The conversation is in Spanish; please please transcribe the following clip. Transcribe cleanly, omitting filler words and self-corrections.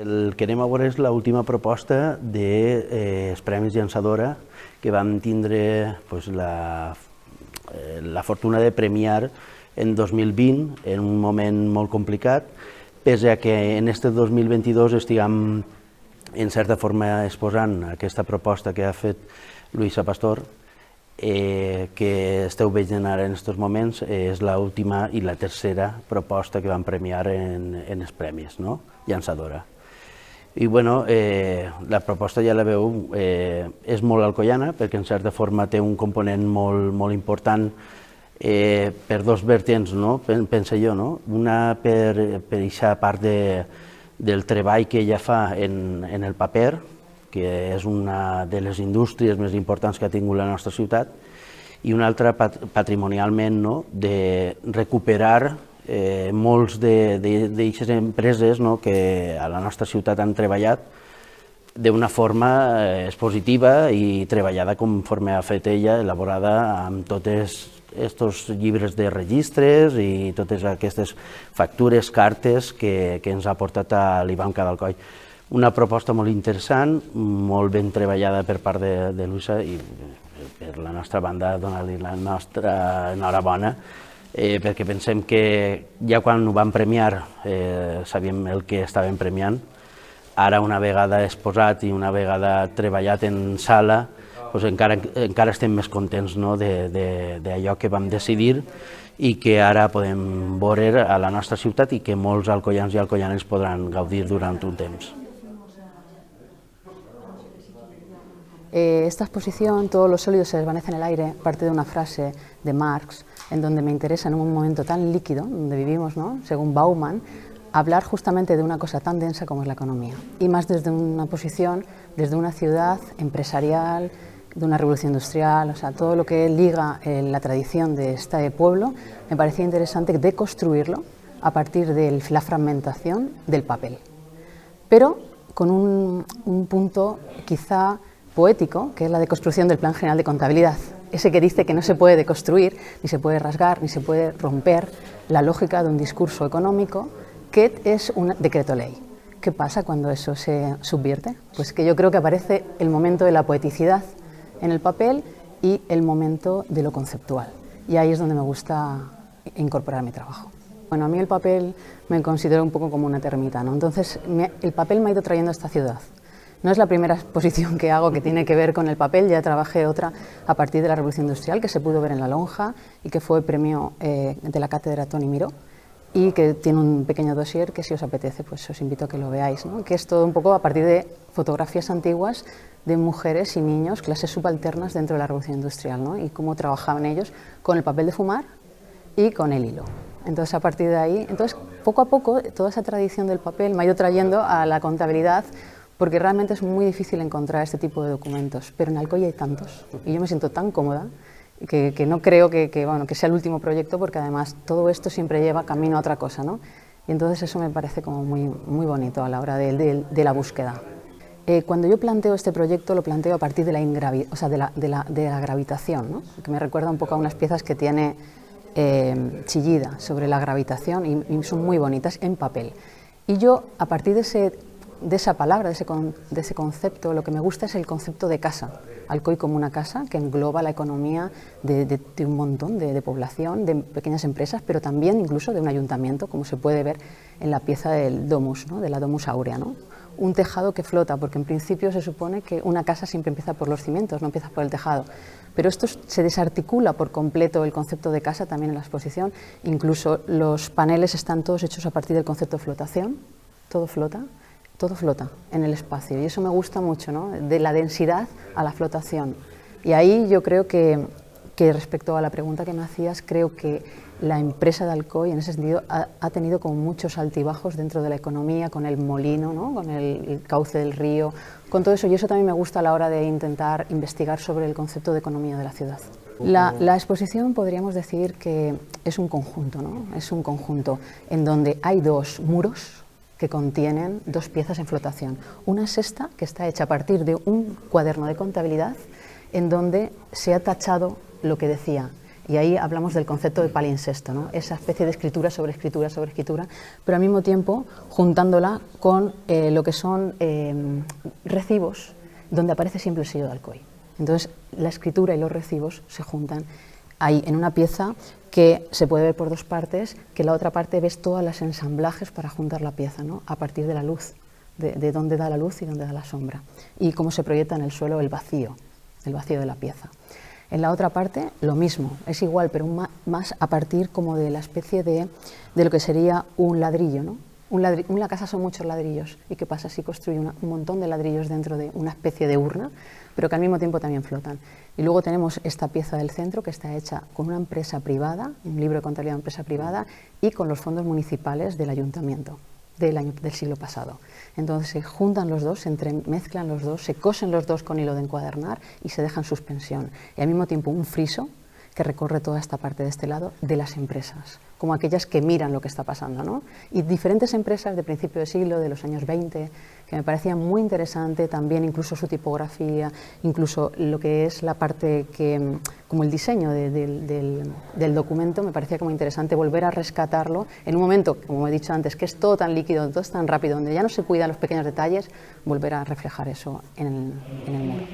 el que anem a veure és l'última proposta dels Premis Llançadora que vam tindre la fortuna de premiar en 2020, en un moment molt complicat, pese a que en este 2022 estiguem en certa forma exposant aquesta proposta que ha fet Luisa Pastor, que esteu veient ara en aquests moments, és l'última i la tercera proposta que vam premiar en els premis, Llançadora. I la proposta, ja la veu, és molt alcoiana, perquè en certa forma té un component molt important per dos vertents, penso jo. Una per aquesta part del treball que ella fa en el paper, que és una de les indústries més importants que ha tingut la nostra ciutat, i una altra patrimonialment, de recuperar molts d'aquestes empreses que a la nostra ciutat han treballat d'una forma expositiva i treballada conforme ha fet ella, elaborada amb tots aquests llibres de registres i totes aquestes factures, cartes que ens ha portat a l'Ivan Cadalcoy. Una proposta molt interessant, molt ben treballada per part de Luisa i per la nostra banda donar-li la nostra enhorabona, perquè pensem que ja quan ho vam premiar sabíem el que estàvem premiant. Ara, una vegada exposat i una vegada treballat en sala, encara estem més contents d'allò que vam decidir i que ara podem veure a la nostra ciutat i que molts alcoians i alcoianes podran gaudir durant un temps. Esta exposición, Todos los sólidos se desvanecen en el aire, parte de una frase de Marx, en donde me interesa en un momento tan líquido, donde vivimos, según Bauman, hablar justamente de una cosa tan densa como es la economía. Y más desde una posición, desde una ciudad empresarial, de una revolución industrial, o sea, todo lo que liga la tradición de este pueblo, me parecía interesante deconstruirlo a partir de la fragmentación del papel. Pero con un punto quizá poético, que es la deconstrucción del Plan General de Contabilidad, ese que dice que no se puede deconstruir, ni se puede rasgar, ni se puede romper la lógica de un discurso económico que es un decreto ley. ¿Qué pasa cuando eso se subvierte? Pues que yo creo que aparece el momento de la poeticidad en el papel y el momento de lo conceptual. Y ahí es donde me gusta incorporar mi trabajo. Bueno, a mí el papel me considero un poco como una termita, Entonces el papel me ha ido trayendo a esta ciudad. No es la primera exposición que hago que tiene que ver con el papel, ya trabajé otra a partir de la Revolución Industrial que se pudo ver en La Lonja y que fue premio de la cátedra Toni Miró y que tiene un pequeño dossier que si os apetece pues os invito a que lo veáis, que es todo un poco a partir de fotografías antiguas de mujeres y niños, clases subalternas dentro de la Revolución Industrial y cómo trabajaban ellos con el papel de fumar y con el hilo. Entonces a partir de ahí, poco a poco toda esa tradición del papel me ha ido trayendo a la contabilidad, porque realmente es muy difícil encontrar este tipo de documentos, pero en Alcoy hay tantos y yo me siento tan cómoda que no creo que sea el último proyecto, porque además todo esto siempre lleva camino a otra cosa, Y entonces eso me parece como muy bonito a la hora de la búsqueda. Cuando yo planteo este proyecto lo planteo a partir de la gravitación, que me recuerda un poco a unas piezas que tiene Chillida sobre la gravitación y son muy bonitas en papel. Y yo a partir de esa palabra, de ese concepto, lo que me gusta es el concepto de casa, Alcoy como una casa que engloba la economía de un montón de población, de pequeñas empresas, pero también incluso de un ayuntamiento, como se puede ver en la pieza del domus, de la domus áurea, Un tejado que flota, porque en principio se supone que una casa siempre empieza por los cimientos, no empieza por el tejado, pero esto se desarticula por completo el concepto de casa también en la exposición, incluso los paneles están todos hechos a partir del concepto de flotación, todo flota en el espacio y eso me gusta mucho, de la densidad a la flotación. Y ahí yo creo que respecto a la pregunta que me hacías, creo que la empresa de Alcoy en ese sentido ha tenido como muchos altibajos dentro de la economía, con el molino, con el cauce del río, con todo eso, y eso también me gusta a la hora de intentar investigar sobre el concepto de economía de la ciudad. La exposición podríamos decir que es un conjunto, Es un conjunto en donde hay dos muros que contienen dos piezas en flotación. Una es esta, que está hecha a partir de un cuaderno de contabilidad en donde se ha tachado lo que decía: Y ahí hablamos del concepto de palimpsesto, ¿no? Esa especie de escritura sobre escritura sobre escritura, pero al mismo tiempo juntándola con lo que son recibos, donde aparece siempre el sello de Alcoy. Entonces, la escritura y los recibos se juntan ahí en una pieza que se puede ver por dos partes, que la otra parte ves todas las ensamblajes para juntar la pieza, ¿no? A partir de la luz, de dónde da la luz y dónde da la sombra, y cómo se proyecta en el suelo el vacío de la pieza. En la otra parte, lo mismo, es igual, pero más a partir como de la especie de lo que sería un ladrillo, ¿no? Una casa son muchos ladrillos, y ¿qué pasa si construye un montón de ladrillos dentro de una especie de urna, pero que al mismo tiempo también flotan? Y luego tenemos esta pieza del centro que está hecha con una empresa privada, un libro de contabilidad de empresa privada, y con los fondos municipales del ayuntamiento del siglo pasado. Entonces se juntan los dos, se entremezclan los dos, se cosen los dos con hilo de encuadernar y se dejan suspensión. Y al mismo tiempo un friso que recorre toda esta parte de este lado de las empresas, como aquellas que miran lo que está pasando, ¿no? Y diferentes empresas de principio de siglo, de los años 20, que me parecían muy interesante, también incluso su tipografía, incluso lo que es la parte que, como el diseño del documento, me parecía como interesante volver a rescatarlo en un momento, como he dicho antes, que es todo tan líquido, todo es tan rápido, donde ya no se cuidan los pequeños detalles, volver a reflejar eso en el muro.